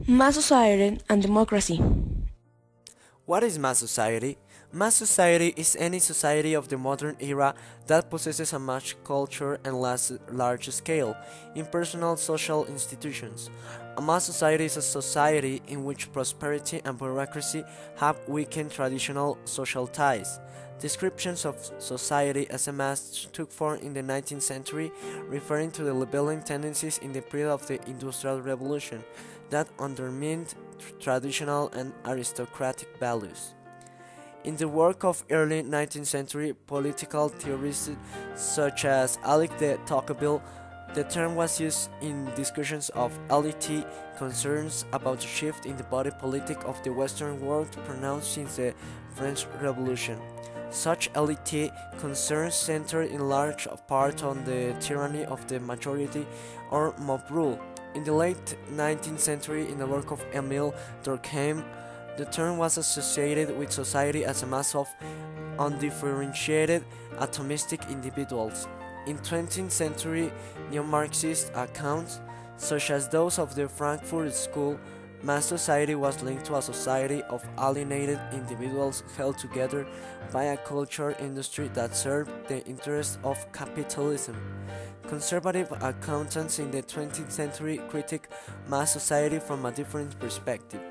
Mass society and democracy. What is mass society? Mass society is any society of the modern era that possesses a much culture and large scale, impersonal social institutions. A mass society is a society in which prosperity and bureaucracy have weakened traditional social ties. Descriptions of society as a mass took form in the 19th century, referring to the rebellion tendencies in the period of the Industrial Revolution that undermined traditional and aristocratic values. In the work of early 19th century political theorists such as Alec de Tocqueville, the term was used in discussions of elite concerns about the shift in the body politic of the Western world pronounced since the French Revolution. Such elite concerns centered in large part on the tyranny of the majority or mob rule. In the late 19th century, in the work of Emile Durkheim, the term was associated with society as a mass of undifferentiated atomistic individuals. In 20th century neo-Marxist accounts, such as those of the Frankfurt School, mass society was linked to a society of alienated individuals held together by a culture industry that served the interests of capitalism. Conservative accountants in the 20th century critique mass society from a different perspective.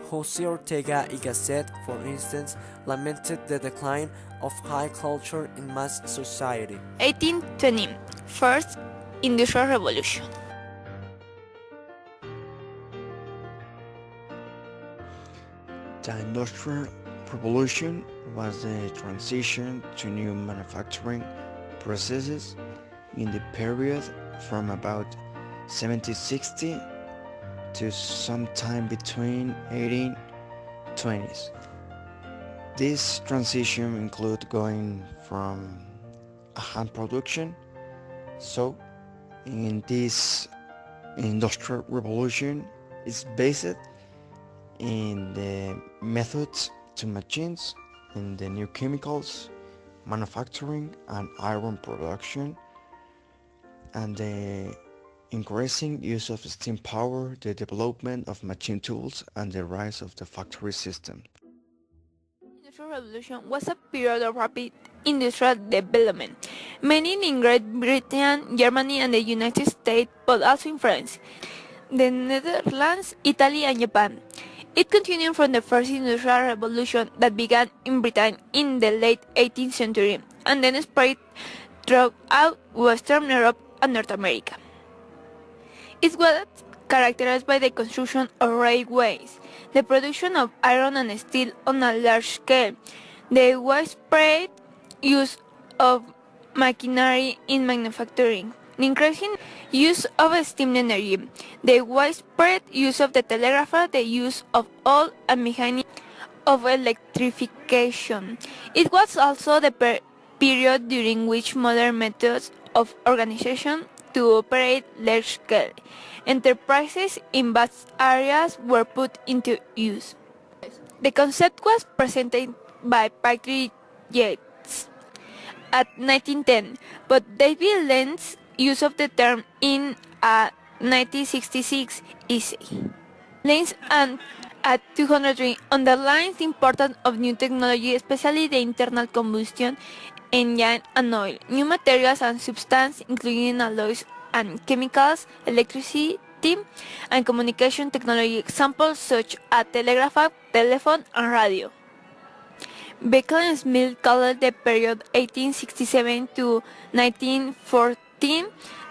Jose Ortega y Gasset, for instance, lamented the decline of high culture in mass society. 1820 First Industrial Revolution. The Industrial Revolution was the transition to new manufacturing processes in the period from about 1760 to sometime between 1820s. This transition included going from a hand production. So, in this industrial revolution, is based in the methods to machines, in the new chemicals, manufacturing and iron production, and the increasing use of steam power, the development of machine tools, and the rise of the factory system. Industrial Revolution was a period of rapid industrial development, mainly in Great Britain, Germany, and the United States, but also in France, the Netherlands, Italy, and Japan. It continued from the first industrial revolution that began in Britain in the late 18th century and then spread throughout Western Europe and North America. It was characterized by the construction of railways, the production of iron and steel on a large scale, the widespread use of machinery in manufacturing, the increasing use of steam energy, the widespread use of the telegraph, the use of oil and mechanics of electrification. It was also the period during which modern methods of organization to operate large-scale enterprises in vast areas were put into use. The concept was presented by Patrick Yates at 1910, but David Lenz's use of the term in 1966 is Lenz and at 203 underlines the importance of new technology, especially the internal combustion engine and oil, new materials and substances including alloys and chemicals, electricity and communication technology, examples such as telegraph, telephone and radio. Beckel and Smith called the period 1867 to 1914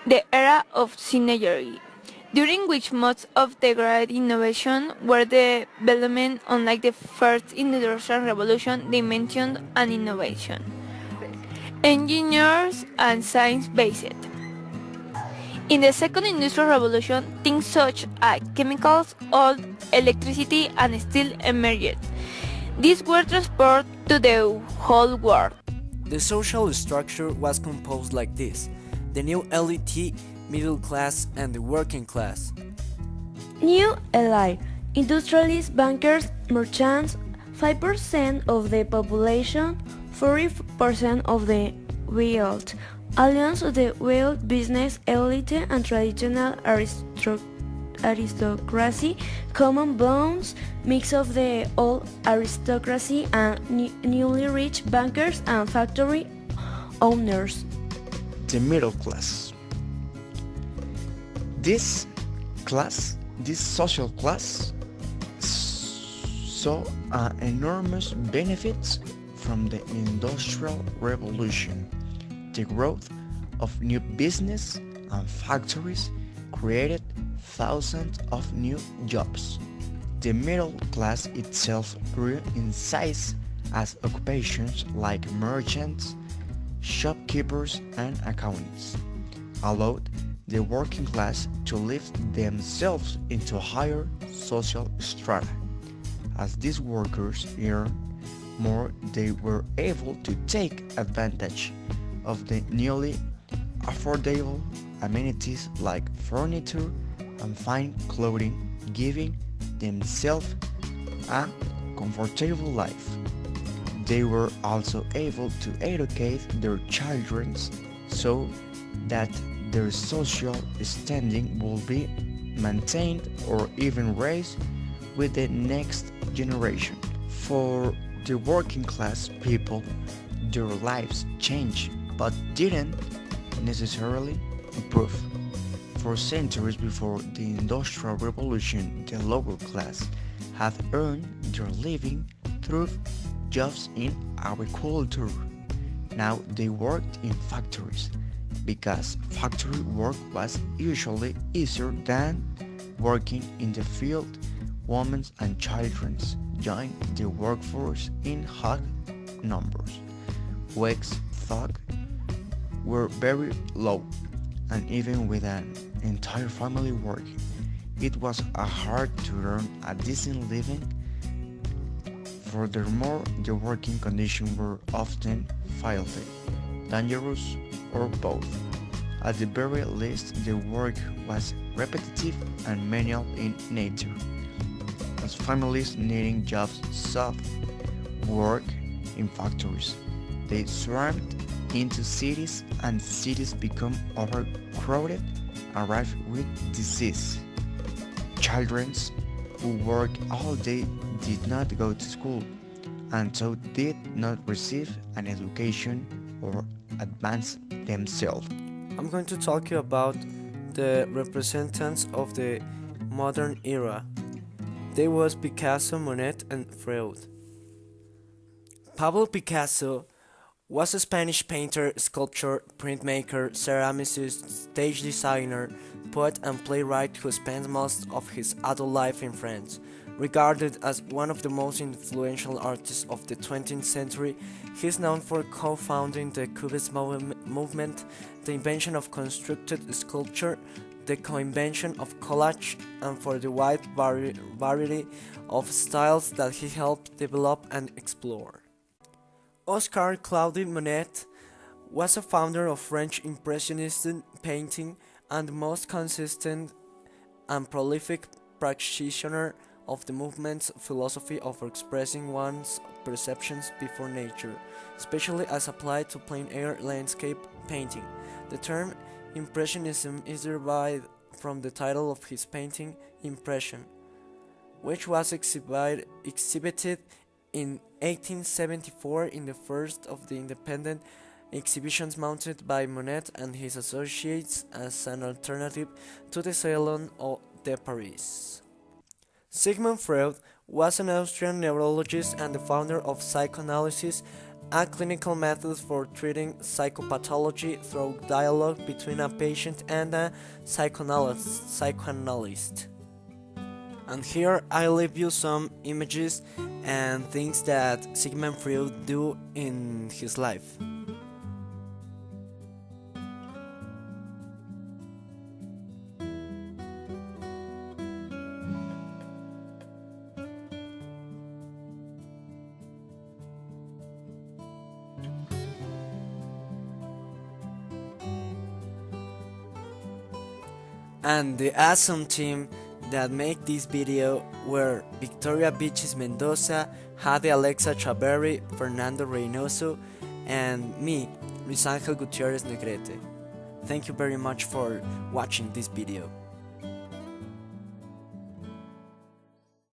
the era of synergy, during which most of the great innovation were the development, unlike the first industrial revolution, dimension and innovation. Engineers and science-based. In the second industrial revolution, things such as chemicals, oil, electricity, and steel emerged. These were transported to the whole world. The social structure was composed like this: the new elite, middle class, and the working class. New elite, industrialists, bankers, merchants, 5% of the population, 40% of the wealth, alliance of the wealth, business, elite, and traditional aristocracy, common bonds, mix of the old aristocracy and newly rich bankers and factory owners. The middle class. This social class saw enormous benefits from the Industrial Revolution. The growth of new business and factories created thousands of new jobs. The middle class itself grew in size as occupations like merchants, shopkeepers, and accountants allowed the working class to lift themselves into higher social strata. As these workers earned more, they were able to take advantage of the newly affordable amenities like furniture and fine clothing, giving themselves a comfortable life. They were also able to educate their children so that their social standing will be maintained or even raised with the next generation. For the working class people, their lives changed but didn't necessarily improve. For centuries before the Industrial Revolution, the lower class had earned their living through jobs in agriculture. Now they worked in factories because factory work was usually easier than working in the field. Women and children joined the workforce in high numbers. Wages were very low, and even with an entire family working, it was hard to earn a decent living. Furthermore, the working conditions were often filthy, dangerous, or both. At the very least, the work was repetitive and manual in nature. As families needing jobs sought work in factories, they swarmed into cities, and cities become overcrowded, arrived with disease. Children who worked all day did not go to school, and so did not receive an education or advance themselves. I'm going to talk you about the representatives of the modern era. They was Picasso, Monet, and Freud. Pablo Picasso was a Spanish painter, sculptor, printmaker, ceramicist, stage designer, poet, and playwright who spent most of his adult life in France. Regarded as one of the most influential artists of the 20th century, he is known for co-founding the Cubist movement, the invention of constructed sculpture, the co-invention of collage, and for the wide variety of styles that he helped develop and explore. Oscar Claude Monet was a founder of French Impressionist painting and the most consistent and prolific practitioner of the movement's philosophy of expressing one's perceptions before nature, especially as applied to plein-air landscape painting. The term Impressionism is derived from the title of his painting, Impression, which was exhibited in 1874 in the first of the independent exhibitions mounted by Monet and his associates as an alternative to the Salon de Paris. Sigmund Freud was an Austrian neurologist and the founder of psychoanalysis, a clinical method for treating psychopathology through dialogue between a patient and a psychoanalyst. And here I leave you some images and things that Sigmund Freud do in his life. And the awesome team that make this video were Victoria Bichis Mendoza, Hade Alexa Chaberry, Fernando Reynoso, and me, Luis Angel Gutierrez Negrete. Thank you very much for watching this video.